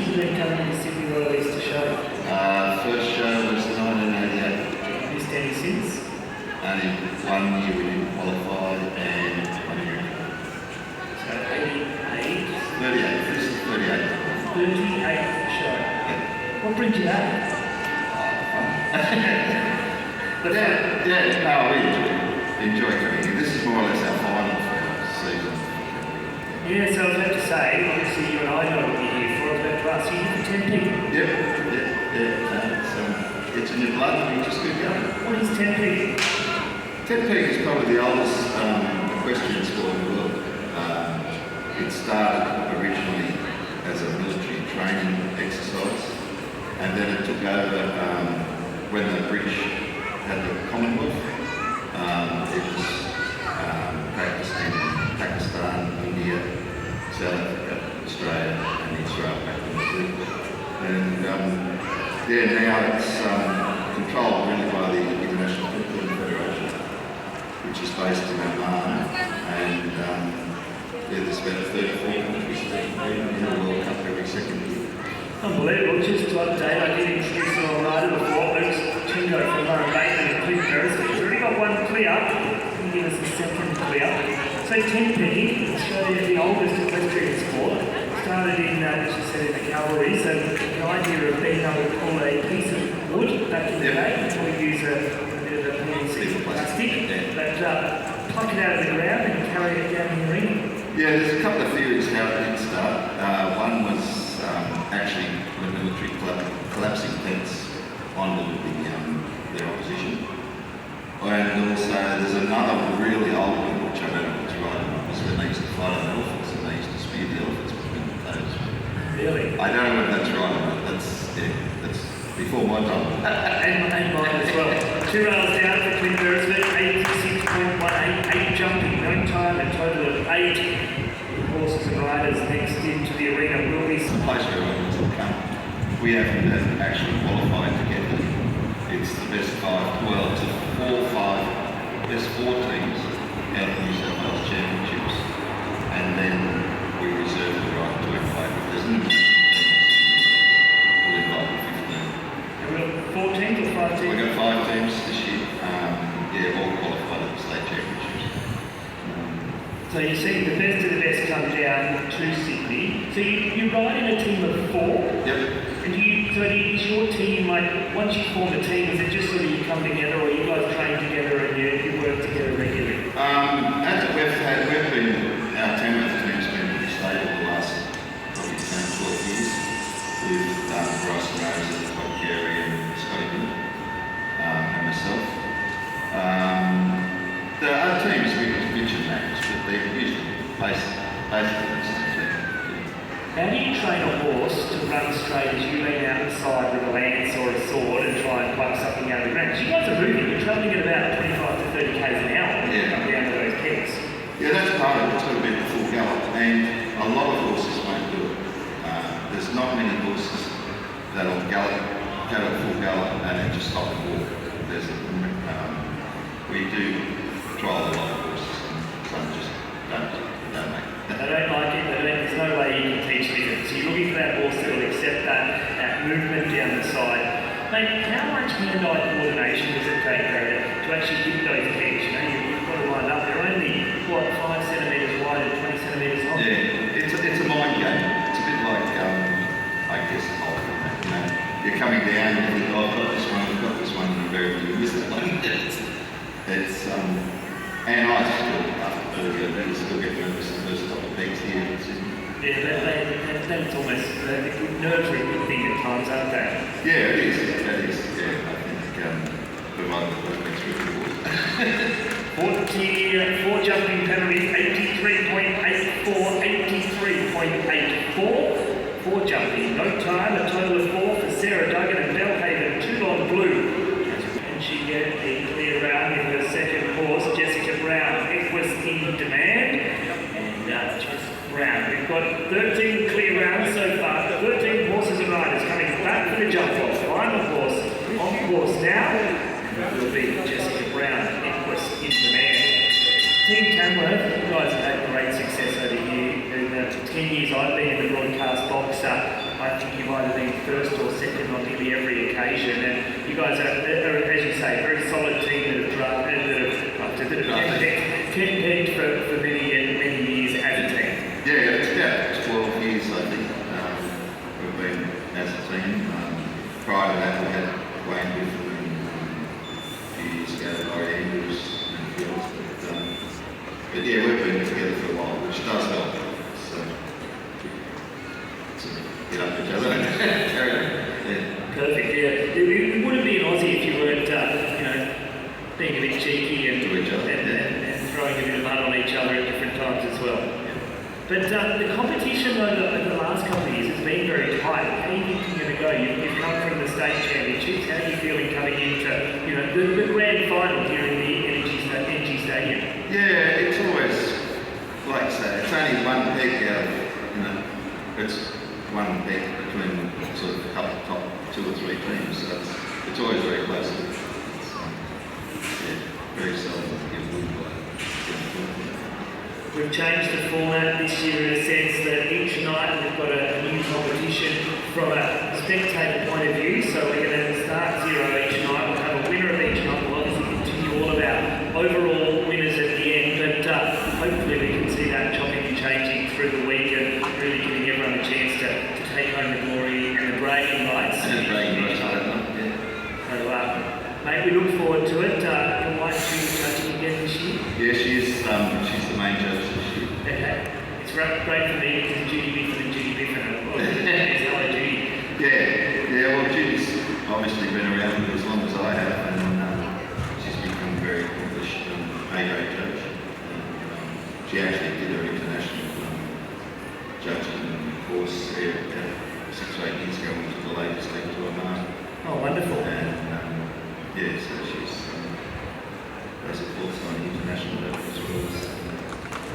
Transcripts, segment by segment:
have been coming to Sydney Royal Easter Show? First show was 1988. Missed any since? Only 1 year we didn't qualify and 1 year. So 88? 38, this is 38. 38th show. Yeah. What brings you back? Fun. But no, we enjoy coming here. This is more or less our final season. Yeah, so I was about to say, obviously you and I know what you're here for. I was about to ask you for 10 people. Yep. It's in your blood and you just keep going. What is 10 people? 10 Peak is probably the oldest equestrian sport in the world. It started originally as a military training exercise, and then it took over when the British had the Commonwealth. It was practiced in Pakistan, India, South Africa, Australia, and Israel back in the day. And now it's controlled really by the International Football Federation, which is based in Oman, and there's about 34 countries that in the World Cup every second year. Unbelievable. Just the other day I did introduce an old rider before, Luke's Tingo from Murray Bateman and Clint Harris. He's already got one clear. Can you give us a second clear? So 10 Penny, Australia, the oldest equestrian sport, started in, as you said, in the cavalry. So the idea of being able to pull a piece of wood back in the day, before we use a bit of a PVC plastic, but pluck it out of the ground and carry it down the ring. Yeah, there's a couple of theories how it did start. One was actually the military collapsing tents onto their opposition. And also there's another really old one, which I don't know what's right, was when they used to fight on elephants and they used to spear the elephants between the toes. Really? I don't know if that's right or not. That's before my time. and mine as well. 2 rounds down for Clint Harris, 86.18, 8 jumping, no time, a total of 8 horses and riders next into the arena will be... The place where everyone's come. We haven't actually qualified to get there. It's the best 5, well, it's a 4-5, best 4 teams out of the New South Wales Championships, and then we reserve the right to invite. There's no we'll invite 15. And we've got 4 teams or 5 teams? We've got 5 teams this year, all qualified at the state championships. So you're seeing the best of the best come down to Sydney. So you ride in a team of 4? Yep. And is your team, like, once you form a team, is it just sort of you come together or you guys train together and you work together regularly? Our Tamworth team's been pretty stable the last probably 10, 12 years with Bryce Rose and Todd Carey and Scotty Miller and myself. There are teams we mentioned names, but they're usually basically the same thing. How do you train a horse to run straight as you lean out the side with a lance or a sword and try and pluck something out of the ground? Because you guys are moving, you're travelling at about 25 to 30 k's an hour when you come down to those pegs. Yeah, that's part of it. It's got to be the full gallop, and a lot of horses won't do it. There's not many horses that'll gallop full gallop and then just stop and walk. We do trial a lot of horses, and some just don't make it. They don't like it, there's no way you can teach them it. So you're looking for that horse that will accept that movement down the side. Mate, how much hand-eye coordination does it take to actually hit those pegs? You know, you've got to line up. They're only, 5 centimetres wide and 20 centimetres long? Yeah, it's a mind game. It's a bit like, I guess, golf. You know, you're coming down and you think, I've got this one, and invariably you miss that one. And I still get nervous in the first couple of pegs here. Yeah, that's almost nerve-wracking thing at times, aren't they? Yeah, it is. Yeah, I think provided the workmates really good. 4 jumping penalties, 83.84, 83.84. 4 jumping, no time, a total of 4 for Sarah Duggan and Belhaven, 2 on blue. And she get a clear round in her second horse, Jessica Brown. It was in demand, and Jessica Brown. We've got 13 clear rounds so far, 13 horses and riders coming back for the jump off. Final horse on course now. That will be Jessica Brown. It was in demand. Team Tamworth, you guys have had great success over here. In the 10 years I've been in the broadcast box, I think either been first or second on nearly every occasion. And you guys are as you say, a very solid team that have campaigned for many years as a team. Yeah, it's about 12 years, I think, we've been as a team. Prior to that, we had Wayne Griffin and a few years ago, Laurie Andrews and a few others. But yeah, we've been together for a while, which does help. So, get up each other and carry on. Yeah. Perfect, yeah. It wouldn't be an Aussie if you weren't, being a bit cheeky and throwing a bit of mud on each other at different times as well. But the competition over the last couple of years has been very tight. How do you think you're going to go? You've come from the state championships. How are you feeling coming into the grand final here in the Energy Stadium? Yeah, it's always, like I say, it's only one peg out of, it's one peg between sort of a couple of top 2 or 3 teams, so it's always very close. Very seldom get moved by. We've changed the format this year in a sense that each night we've got a new competition from a spectator point of view. So we're going to start 0 each night. We'll have a winner of each night. We'll obviously continue all of our overall winners at the end, but hopefully we can see that chopping and changing through the week and really giving everyone a chance to take home the glory and the bragging rights. And the bragging rights, I don't know. So, mate, we look forward to it. Your wife, she's judging again this year? Yeah, she's the main judge this year. Okay. It's great for me because Judy Biffin and Judy Biffin are hello, Judy. Yeah, well, Judy's obviously been around as long as I have, and she's become very accomplished A-grade judge. She actually did her international judging course here 6 or 8 years ago, which was the latest thing to her mark. Oh, wonderful. And yeah, so she's does a course on international level as well as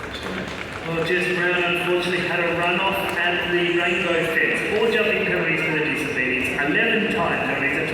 Australia. Well, Jess Brown unfortunately had a run-off at the Rainbow Fence. 4 jumping penalties for the disobedience, 11 time penalties, a